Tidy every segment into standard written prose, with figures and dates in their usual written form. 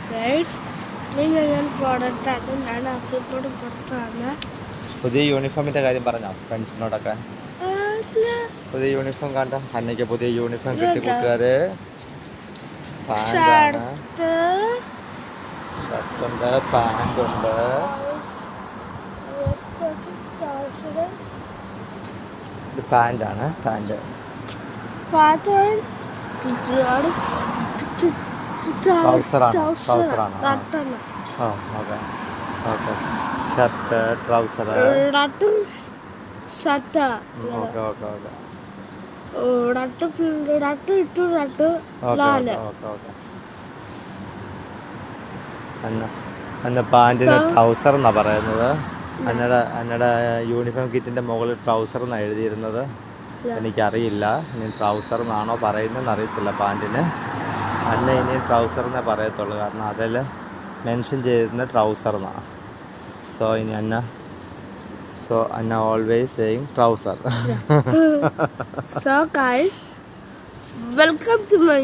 friends. ഞാൻ പ്രോഡക്റ്റാണ് ഞാൻ അഫിപ്പോഴും പുറത്താണ്. പുതിയ യൂണിഫോമിന്റെ കാര്യം പറഞ്ഞോ ഫ്രണ്ട്സിനോടൊക്കെ? പുതിയ യൂണിഫോം കണ്ട അന്നയ്ക്ക് പുതിയ യൂണിഫോം കിട്ടി കൂട്ടുകാര്. പാൻറ്റുണ്ട്, പാൻറ്റുണ്ട്. ഇത് പാൻറ്റാണ്, പാൻറ്റ്. ട്രൗസറാണ്. ഓ okay okay. Shirt, trouser. Okay okay okay. Anna പാൻറ്റിന് ട്രൗസർ എന്നാ പറയുന്നത്. അന്നയുടെ യൂണിഫോം കിറ്റിന്റെ മുകളിൽ ട്രൗസർ എന്നാണ് എഴുതിയിരുന്നത്. എനിക്കറിയില്ല ഇനി ട്രൗസർ എന്നാണോ പറയുന്നതെന്ന് അറിയത്തില്ല. പാൻറ്റിന് അന്ന ഇനി ട്രൗസർ എന്നേ പറയത്തുള്ളൂ, കാരണം അതിൽ മെൻഷൻ ചെയ്തിരുന്ന ട്രൗസർ എന്നാണ്. സോ ഇനി Anna always saying trouser. So guys, welcome to my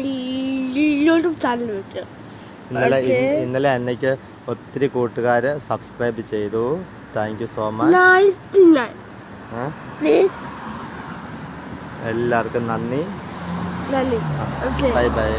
YouTube channel. ഇന്നലെ അന്നയ്ക്ക് ഒത്തിരി കൂട്ടുകാർ സബ്സ്ക്രൈബ് ചെയ്തു. Thank you so much. Please. എല്ലാവർക്കും നന്ദി. Bye bye.